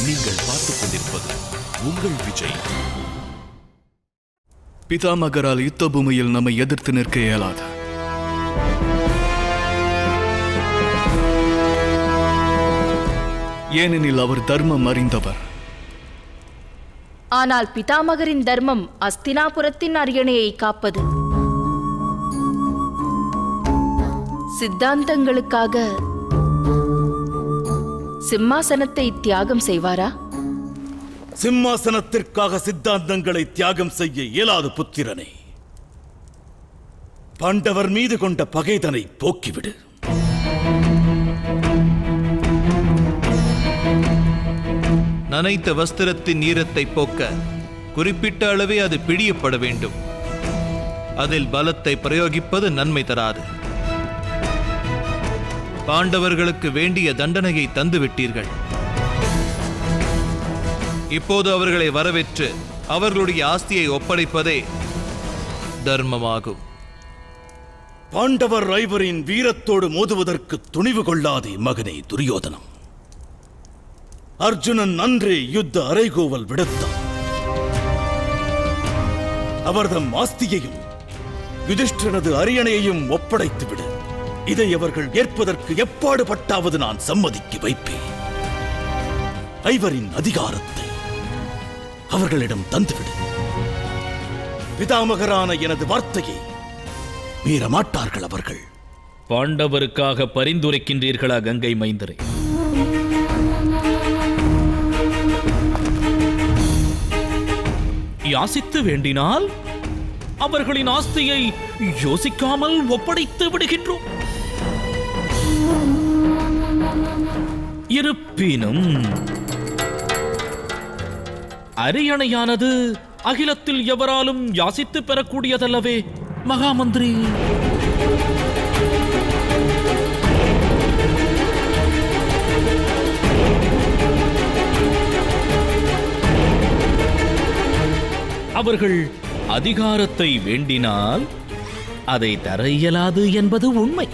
நீங்கள் பார்த்துக் கொண்டிருப்பது உங்கள் விஜய். பிதாமகரால் யுத்த பூமியில் நம்மை எதிர்த்து நிற்க இயலாது. ஏனெனில் அவர் தர்மம் அறிந்தவர். ஆனால் பிதாமகரின் தர்மம் அஸ்தினாபுரத்தின் அரியணையை காப்பது. சித்தாந்தங்களுக்காக சிம்மாசனத்தை தியாகம் செய்வாரா? சிம்மாசனத்திற்காக சித்தாந்தங்களை தியாகம் செய்ய இயலாது புத்திரனே. பாண்டவர் மீது கொண்ட பகைதனை போக்கிவிடு. நனைத்த வஸ்திரத்தின் ஈரத்தை போக்க குறிப்பிட்ட அளவே அது பிழியப்பட வேண்டும். அதில் பலத்தை பிரயோகிப்பது நன்மை தராது. பாண்டவர்களுக்கு வேண்டிய தண்டனையை தந்துவிட்டீர்கள். இப்போது அவர்களை வரவேற்று அவர்களுடைய ஆஸ்தியை ஒப்படைப்பதே தர்மமாகும். பாண்டவர் ஐவரின் வீரத்தோடு மோதுவதற்கு துணிவு கொள்ளாதே மகனே துரியோதனம். அர்ஜுனன் அன்றே யுத்த அறைகூவல் விடுத்தான். அவர்தம் ஆஸ்தியையும் யுதிஷ்டிரனது அரியணையையும் ஒப்படைத்து விடு. இதை அவர்கள் ஏற்பதற்கு எப்பாடு பட்டாவது நான் சம்மதிக்கு வைப்பேன். ஐவரின் அதிகாரத்தை அவர்களிடம் தந்துவிடு. பிதாமகரான எனது வார்த்தையை மீற மாட்டார்கள் அவர்கள். பாண்டவருக்காக பரிந்துரைக்கின்றீர்களா கங்கை மைந்தரே? யாசித்து வேண்டினால் அவர்களின் ஆஸ்தியை யோசிக்காமல் ஒப்படைத்து விடுகின்றோம். இருப்பினும் அரியணையானது அகிலத்தில் எவராலும் யாசித்து பெறக்கூடியதல்லவே மகாமந்திரி. அவர்கள் அதிகாரத்தை வேண்டினால் அதை தர இயலாது என்பது உண்மை.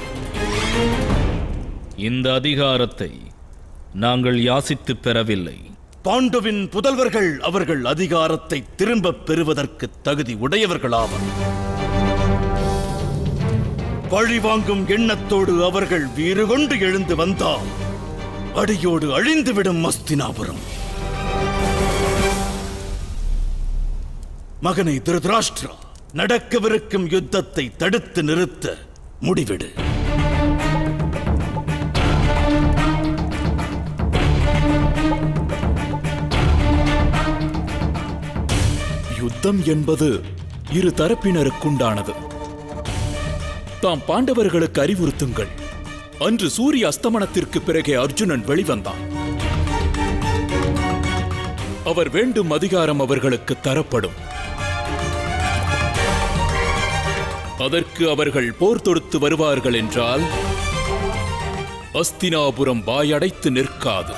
இந்த அதிகாரத்தை நாங்கள் யாசித்து பெறவில்லை. பாண்டுவின் புதல்வர்கள் அவர்கள் அதிகாரத்தை திரும்பப் பெறுவதற்கு தகுதி உடையவர்களாவர். பழிவாங்கும் எண்ணத்தோடு அவர்கள் வீறு கொண்டு எழுந்து வந்தால் அடியோடு அழிந்துவிடும் அஸ்தினாபுரம். மகனை திருதராஷ்டிரா, நடக்கவிருக்கும் யுத்தத்தை தடுத்து நிறுத்த முடிவிடு. யுத்தம் என்பது இரு தரப்பினருக்குண்டானது. தாம் பாண்டவர்களுக்கு அறிவுறுத்துங்கள். அன்று சூரிய அஸ்தமனத்திற்கு பிறகே அர்ஜுனன் வெளிவந்தான். அவர் வேண்டும் அதிகாரம் அவர்களுக்கு தரப்படும். அதற்கு அவர்கள் போர் தொடுத்து வருவார்கள் என்றால் அஸ்தினாபுரம் வாயடைத்து நிற்காது.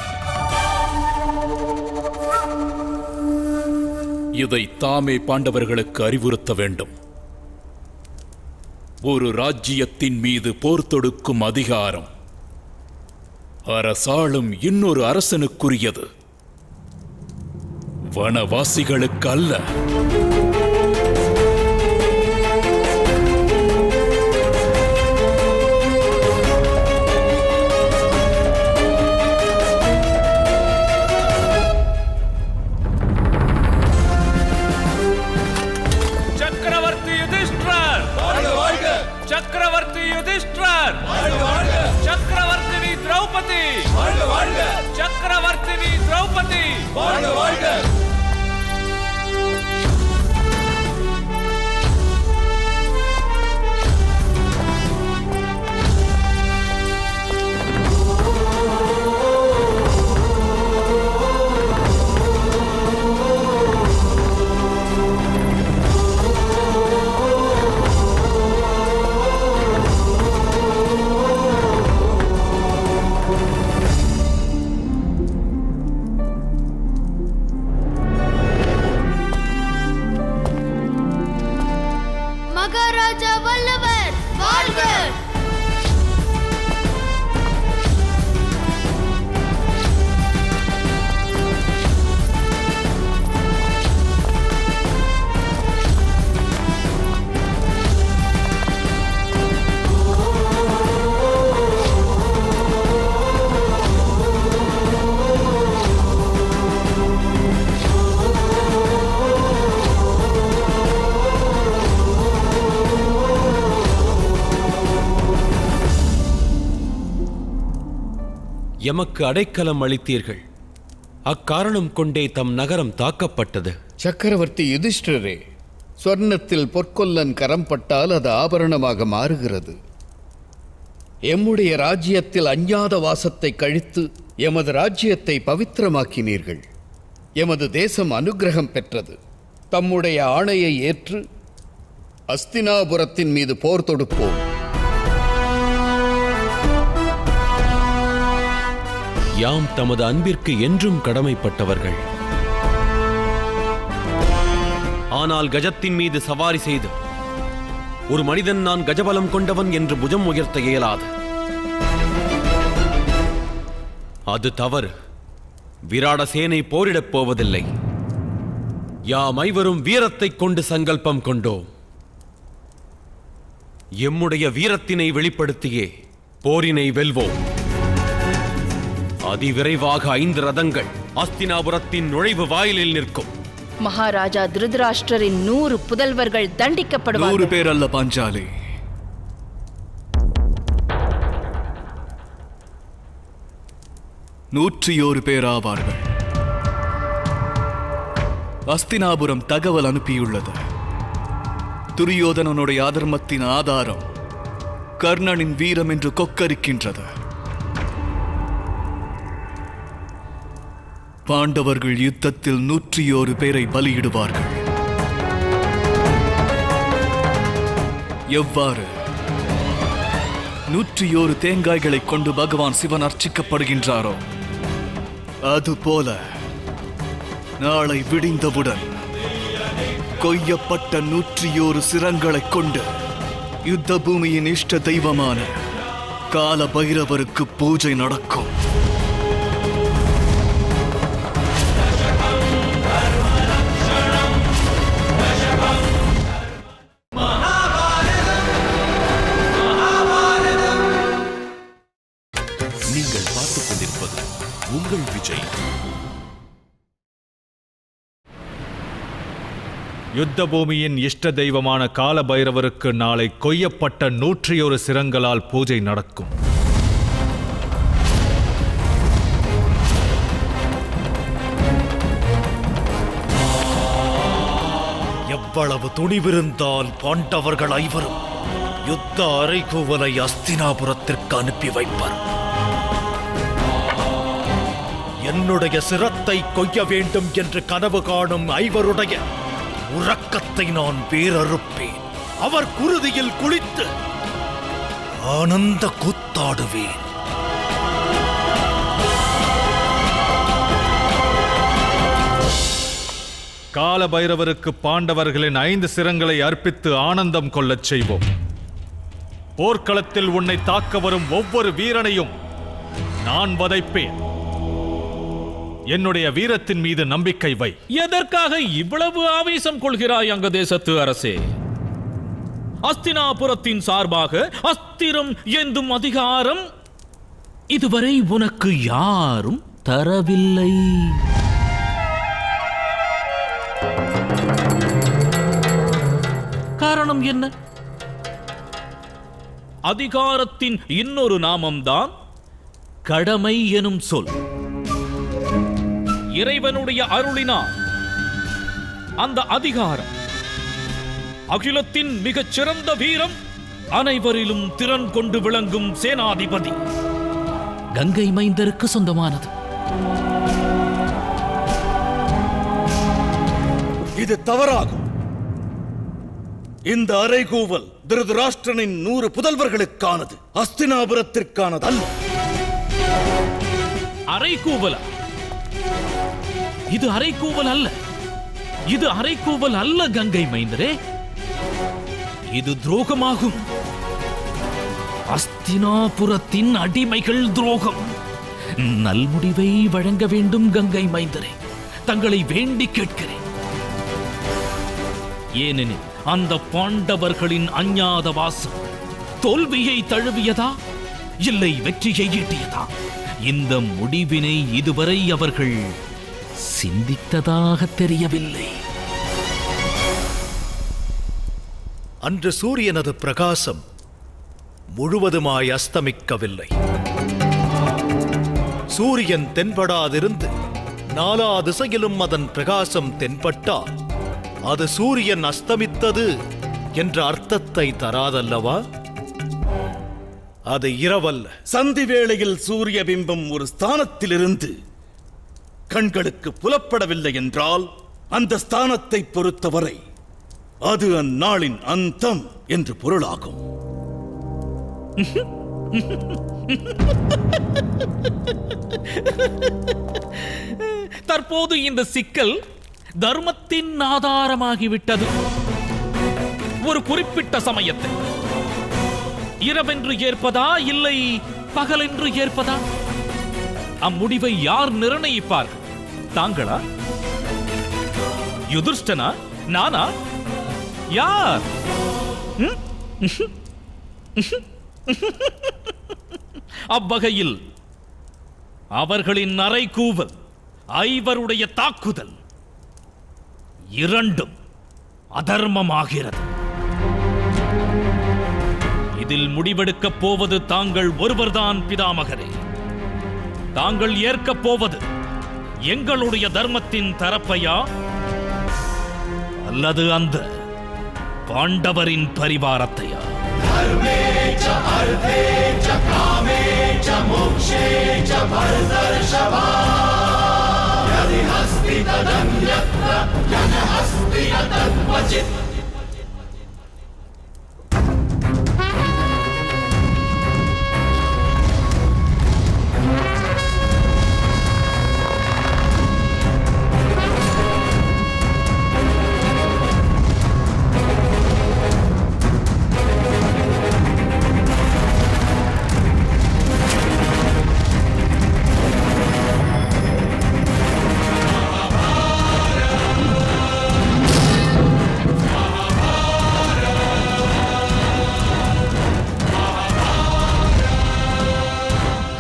இதை தாமே பாண்டவர்களுக்கு அறிவுறுத்த வேண்டும். ஒரு ராஜ்யத்தின் மீது போர் தொடுக்கும் அதிகாரம் அரசாளும் இன்னொரு அரசனுக்குரியது, வனவாசிகளுக்கு அல்ல. சக்கரவர்த்தி யுதிஷ்டிரர், சக்கரவர்த்தினி திரௌபதி, சக்கரவர்த்தினி திரௌபதி. எமக்கு அடைக்கலம் அளித்தீர்கள். அக்காரணம் கொண்டே தம் நகரம் தாக்கப்பட்டது. சக்கரவர்த்தி யுதிஷ்டிரரே, சொர்ணத்தில் பொற்கொல்லன் கரம் பட்டால் அது ஆபரணமாக மாறுகிறது. எம்முடைய ராஜ்யத்தில் அஞ்ஞாத வாசத்தை கழித்து எமது ராஜ்யத்தை பவித்திரமாக்கினீர்கள். எமது தேசம் அனுக்கிரகம் பெற்றது. தம்முடைய ஆணையை ஏற்று அஸ்தினாபுரத்தின் மீது போர் தொடுப்போம். யாம் தமது அன்பிற்கு என்றும் கடமைப்பட்டவர்கள். ஆனால் கஜத்தின் மீது சவாரி செய்து ஒரு மனிதன் நான் கஜபலம் கொண்டவன் என்று புஜம் உயர்த்த இயலாது. அது தவறு. விராட சேனை போரிடப் போவதில்லை. யாம் ஐவரும் வீரத்தைக் கொண்டு சங்கல்பம் கொண்டோம். எம்முடைய வீரத்தினை வெளிப்படுத்தியே போரினை வெல்வோம். அதிவிரைவாக 5 ரதங்கள் அஸ்தினாபுரத்தின் நுழைவு வாயிலில் நிற்கும். மகாராஜா திருதராஷ்டிரரின் 100 புதல்வர்கள் 100 தண்டிக்கப்படுவார்கள். பேர் அல்ல பாஞ்சாலி, 101 பேர் ஆவார்கள். அஸ்தினாபுரம் தகவல் அனுப்பியுள்ளது. துரியோதனனுடைய அதர்மத்தின் ஆதாரம் கர்ணனின் வீரம் என்று கொக்கரிக்கின்றது. பாண்டவர்கள் யுத்தத்தில் 101 பேரை பலியிடுவார்கள். எவ்வாறு 101 தேங்காய்களை கொண்டு பகவான் சிவன் அர்ச்சிக்கப்படுகின்றாரோ அதுபோல நாளை விடிந்தவுடன் கொய்யப்பட்ட 101 சிரங்களைக் கொண்டு யுத்த பூமியின் இஷ்ட தெய்வமான கால பைரவருக்கு பூஜை நடக்கும். நீங்கள் பார்த்துக் கொண்டிருப்பது உங்கள் விஜய். யுத்த பூமியின் இஷ்ட தெய்வமான கால பைரவருக்கு நாளை கொய்யப்பட்ட 101 சிரங்களால் பூஜை நடக்கும். எவ்வளவு துணிவிருந்தால் பாண்டவர்கள் ஐவரும் யுத்த அறைகூவலை அஸ்தினாபுரத்திற்கு அனுப்பி வைப்பர். என்னுடைய சிரத்தை கொய்ய வேண்டும் என்று கனவு காணும் ஐவருடைய உறக்கத்தை நான் வேறறுப்பேன். அவர் குருதியில் குளித்து ஆனந்த கூத்தாடுவேன். கால பைரவருக்கு பாண்டவர்களின் 5 சிரங்களை அர்ப்பித்து ஆனந்தம் கொள்ளச் செய்வோம். போர்க்களத்தில் உன்னை தாக்க வரும் ஒவ்வொரு வீரனையும் நான் வதைப்பேன். என்னுடைய வீரத்தின் மீது நம்பிக்கை வை. எதற்காக இவ்வளவு ஆவேசம் கொள்கிறாய் அங்க தேசத்து அரசே? அஸ்தினாபுரத்தின் சார்பாக அஸ்திரம் ஏந்தும் அதிகாரம் இதுவரை உனக்கு யாரும் தரவில்லை. காரணம் என்ன? அதிகாரத்தின் இன்னொரு நாமம்தான் கடமை எனும் சொல். இறைவனுடைய அருளினால் அந்த அதிகாரம் அகிலத்தின் மிகச் சிறந்த வீரம், அனைவரிலும் திறன் கொண்டு விளங்கும் சேனாதிபதி கங்கை மைந்தருக்கு சொந்தமானது. இது தவறாகும். இந்த அறைகூவல் திருதராஷ்டிரனின் 100 புதல்வர்களுக்கானது, அஸ்தினாபுரத்திற்கானது அல்ல. அறைகூவலா? இது அறைகூவல் அல்ல. இது அறைகூவல் அல்ல கங்கை மைந்தரே. இது துரோகமாகும். அஸ்தினாபுரத்தின் அடிமைகள் துரோகம். நல்முடிவை வழங்க வேண்டும் கங்கை மைந்தரே. தங்களை வேண்டி கேட்கிறேன். ஏனெனில் அந்த பாண்டவர்களின் அஞ்ஞாத வாசம் தோல்வியை தழுவியதா இல்லை வெற்றியை ஈட்டியதா? இந்த முடிவினை இதுவரை அவர்கள் சிந்தித்ததாக தெரியவில்லை. அன்று சூரியனது பிரகாசம் முழுவதுமாய் அஸ்தமிக்கவில்லை. சூரியன் தென்படாதிருந்து நாலா திசையிலும் அதன் பிரகாசம் தென்பட்டால் அது சூரியன் அஸ்தமித்தது என்ற அர்த்தத்தை தராதல்லவா? அது இரவல்ல. சந்தி வேளையில் சூரிய பிம்பம் ஒரு ஸ்தானத்திலிருந்து கண்களுக்கு புலப்படவில்லை என்றால் அந்த ஸ்தானத்தை பொறுத்தவரை அது அந்நாளின் அந்தம் என்று பொருளாகும். தற்போது இந்த சிக்கல் தர்மத்தின் ஆதாரமாகிவிட்டது. ஒரு குறிப்பிட்ட சமயத்தை இரவென்று ஏற்பதா இல்லை பகலென்று ஏற்பதா? அம்முடிவை யார் நிர்ணயிப்பார்கள்? தாங்களா? யுதிஷ்டனா? நானா? யார்? அவ்வகையில் அவர்களின் அறைகூவல், ஐவருடைய தாக்குதல் இரண்டும் அதர்மமாகிறது. இதில் முடிவெடுக்கப் போவது தாங்கள் ஒருவர்தான் பிதாமகரே. தாங்கள் ஏற்கப் போவது எங்களுடைய தர்மத்தின் தரப்பையா அல்லது அந்த பாண்டவரின் பரிவாரத்தையா?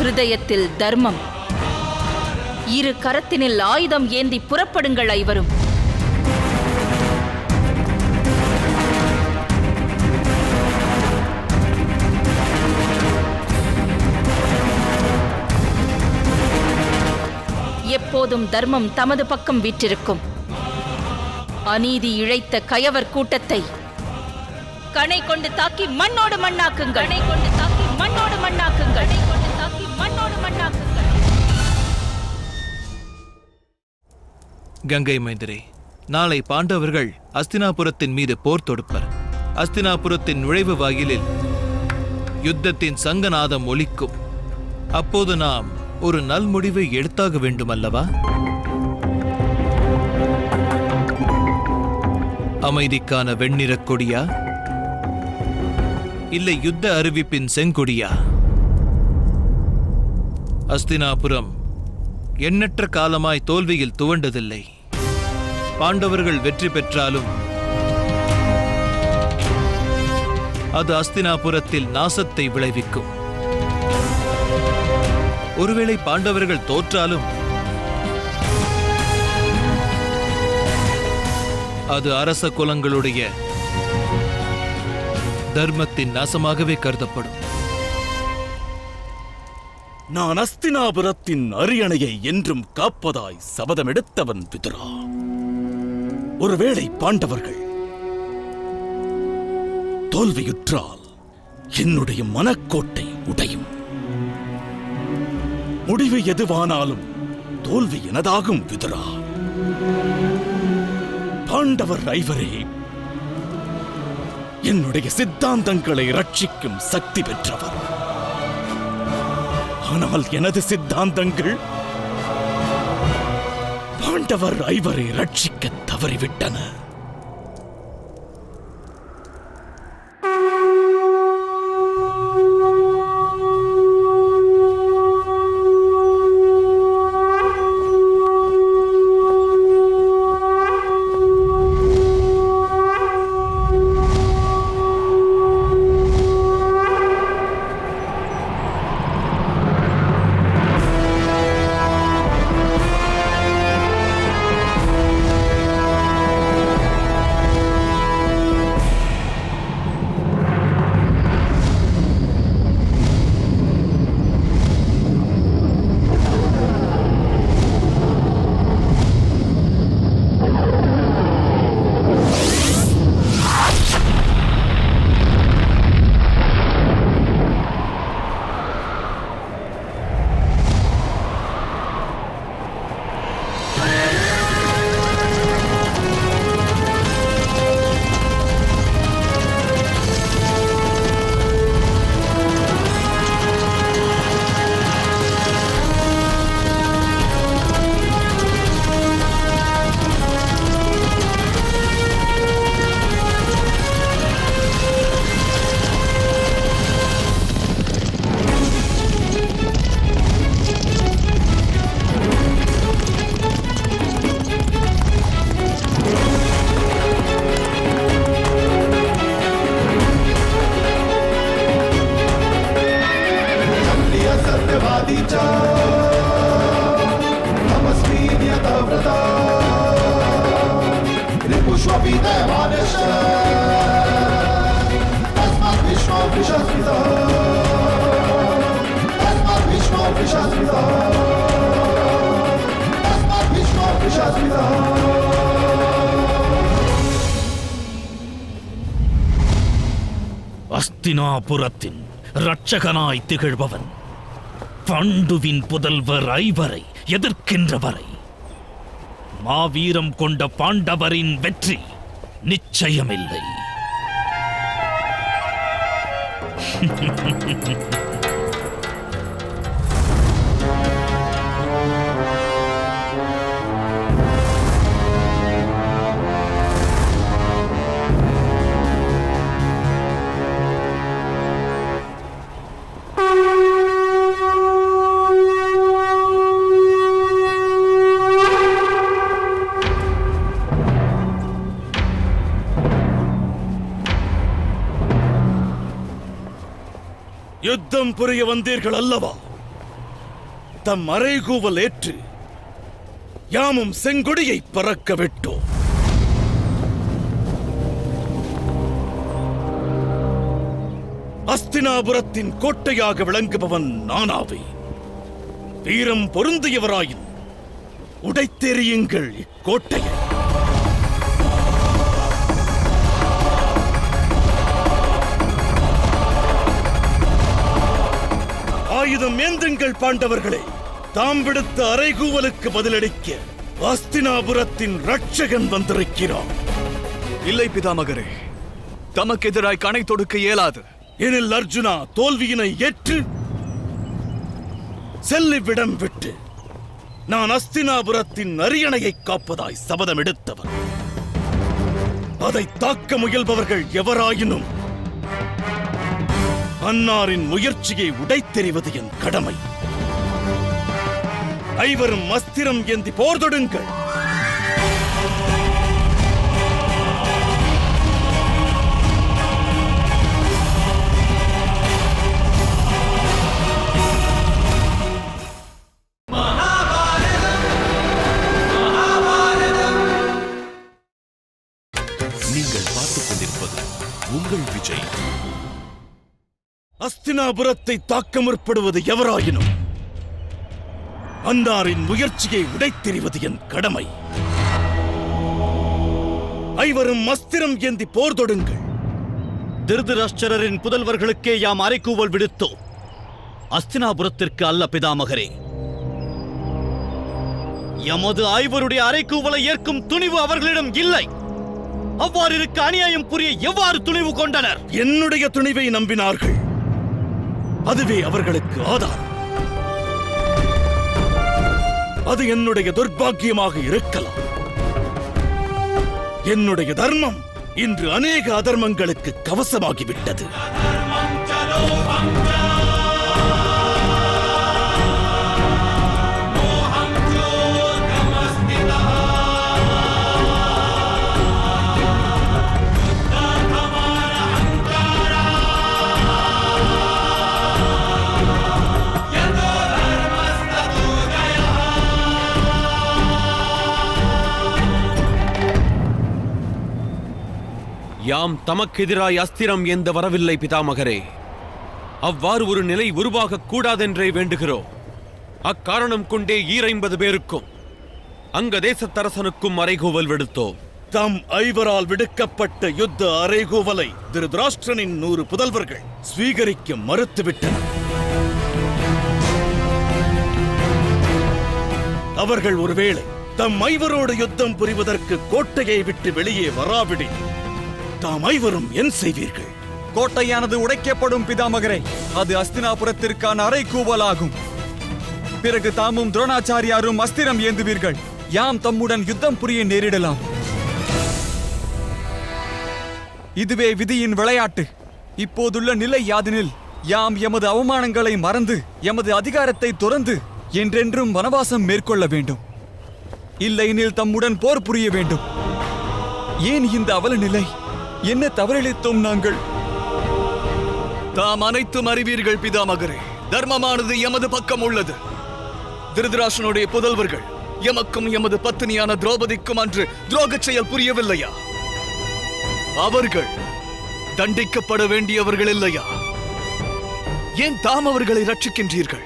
ஹிருதயத்தில் தர்மம், இரு கரத்தினில் ஆயுதம் ஏந்தி புறப்படுங்கள் ஐவரும். எப்போதும் தர்மம் தமது பக்கம் வீற்றிருக்கும். அநீதி இழைத்த கயவர் கூட்டத்தை கணை கொண்டு தாக்கி மண்ணோடு மண்ணாக்குங்கள். கணை கொண்டு தாக்கி மண்ணோடு மண்ணாக்குங்கள். கணை கொண்டு தாக்கி மண்ணோடு மண்ணாக்குங்கள். கங்கை மைந்தரே, நாளை பாண்டவர்கள் அஸ்தினாபுரத்தின் மீது போர் தொடுப்பர். அஸ்தினாபுரத்தின் நுழைவு வாயிலில் யுத்தத்தின் சங்கநாதம் ஒலிக்கும். அப்போது நாம் ஒரு நல்முடிவை எடுத்தாக வேண்டும் அல்லவா? அமைதிக்கான வெண்ணிறக் கொடியா இல்லை யுத்த அறிவிப்பின் செங்கொடியா? அஸ்தினாபுரம் எண்ணற்ற காலமாய் தோல்வியில் துவண்டதில்லை. பாண்டவர்கள் வெற்றி பெற்றாலும் அது அஸ்தினாபுரத்தில் நாசத்தை விளைவிக்கும். ஒருவேளை பாண்டவர்கள் தோற்றாலும் அது அரச குலங்களுடைய தர்மத்தின் நாசமாகவே கருதப்படும். நான் அஸ்தினாபுரத்தின் அரியணையை என்றும் காப்பதாய் சபதமெடுத்தவன் விதுரா. ஒருவேளை பாண்டவர்கள் தோல்வியுற்றால் என்னுடைய மனக்கோட்டை உடையும். முடிவு எதுவானாலும் தோல்வி எனதாகும் விதுரா. பாண்டவர் ஐவரே என்னுடைய சித்தாந்தங்களை ரட்சிக்கும் சக்தி பெற்றவர். ஆனால் எனது சித்தாந்தங்கள் பாண்டவர் ஐவரை ரட்சிக்க தவறிவிட்டன. அஸ்தினாபுரத்தின் இரட்சகனாய் திகழ்பவன் பாண்டுவின் புதல்வர் ஐவரை எதிர்க்கின்ற வரை மாவீரம் கொண்ட பாண்டவரின் வெற்றி நிச்சயமில்லை. யுத்தம் புரிய வந்தீர்கள் அல்லவா? தம் அறைகூவல் ஏற்று யாமும் செங்கொடியை பறக்க விட்டோம். அஸ்தினாபுரத்தின் கோட்டையாக விளங்குபவன் நானாவே. வீரம் பொருந்தியவராயின் உடைத்தெறியுங்கள் இக்கோட்டையை. ஆயுதம் ஏந்துங்கள் பாண்டவர்களே. தாம் விடுத்த அறைகூவலுக்கு பதிலளிக்க அஸ்தினாபுரத்தின் ரட்சகன் வந்திருக்கிறான். இல்லை பிதாமகரே, தமக்கு எதிராய் கணை தொடுக்க இயலாது. எனில் அர்ஜுனா, தோல்வியினை ஏற்று செல்லிவிடம் விட்டு நான் அஸ்தினாபுரத்தின் அரியணையை காப்பதாய் சபதம் எடுத்தவர். அதை தாக்க முயல்பவர்கள் எவராயினும் அன்னாரின் முயற்சியை உடைத்தெறிவது என் கடமை. ஐவரும் அஸ்திரம் ஏந்தி போர் தொடுங்கள். நீங்கள் பார்த்துக் கொண்டிருப்பது உங்கள் விஜய். அஸ்தினாபுரத்தை தாக்க முற்படுவது எவராயினும் அன்னாரின் முயற்சியை உடைத்தெறிவது என் கடமை. ஐவரும் அஸ்திரம் ஏந்தி போர் தொடுங்கள். திருதராஷ்டிரரின் புதல்வர்களுக்கே யாம் அறைகூவல் விடுத்தோம், அஸ்தினாபுரத்திற்கு அல்ல பிதாமகரே. எமது ஐவருடைய அறைகூவலை ஏற்கும் துணிவு அவர்களிடம் இல்லை. அவ்வாறு இருக்க அநியாயம் புரிய எவ்வாறு துணிவு கொண்டனர்? என்னுடைய துணிவை நம்பினார்கள். அதுவே அவர்களுக்கு ஆதாரம். அது என்னுடைய துர்பாக்கியமாக இருக்கலாம். என்னுடைய தர்மம் இன்று அநேக அதர்மங்களுக்கு கவசமாகிவிட்டது. யாம் தமக்கெதிராய் அஸ்திரம் ஏந்த வரவில்லை பிதாமகரே. அவ்வாறு ஒரு நிலை உருவாகக் கூடாதென்றே வேண்டுகிறோம். அக்காரணம் கொண்டே 50 பேருக்கும் அங்க தேசத்தரசனுக்கும் அறைகூவல் விடுத்தோம். தம் ஐவரால் விடுக்கப்பட்ட யுத்த அறைகூவலை திருதராஷ்டிரனின் 100 புதல்வர்கள் ஸ்வீகரிக்க மறுத்துவிட்டனர். அவர்கள் ஒருவேளை தம் ஐவரோடு யுத்தம் புரிவதற்கு கோட்டையை விட்டு வெளியே வராவிடில் தாம் ஐவரும் என் செய்வீர்கள்? கோட்டையானது உடைக்கப்படும் பிதாமகரே. அது அஸ்தினாபுரத்திற்கான அறைகூவலாகும். பிறகு தாமும் துரோணாச்சாரியாரும் அஸ்திரம் ஏந்துவீர்கள். யாம் தம்முடன் யுத்தம் புரிய நேரிடலாம். இதுவே விதியின் விளையாட்டு. இப்போதுள்ள நிலை யாதெனில் யாம் எமது அவமானங்களை மறந்து எமது அதிகாரத்தை துறந்து என்றென்றும் வனவாசம் மேற்கொள்ள வேண்டும். இல்லையெனில் தம்முடன் போர் புரிய வேண்டும். ஏன் இந்த அவல நிலை? என்ன தவறிழைத்தோம் நாங்கள்? தாம் அனைத்தும் அறிவீர்கள் பிதாமகரே. தர்மமானது எமது பக்கம் உள்ளது. திருதராஷ்டிரனுடைய புதல்வர்கள் எமக்கும் எமது பத்தினியான திரௌபதிக்கும் அன்று துரோகச் செயல் புரியவில்லையா? அவர்கள் தண்டிக்கப்பட வேண்டியவர்கள் இல்லையா? ஏன் தாம் அவர்களை ரட்சிக்கின்றீர்கள்?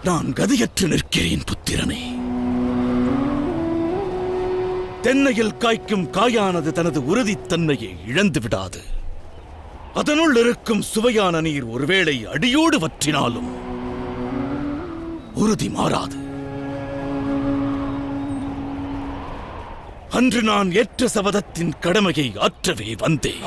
நான் கதியற்று நிற்கிறேன் புத்திரனே. தென்னையில் காய்க்கும் காயானது தனது உறுதித்தன்மையை இழந்து விடாது. அதனுள் இருக்கும் சுவையான நீர் ஒருவேளை அடியோடு வற்றினாலும் உறுதி மாறாது. அன்று நான் ஏற்ற சபதத்தின் கடமையை ஆற்றவே வந்தேன்.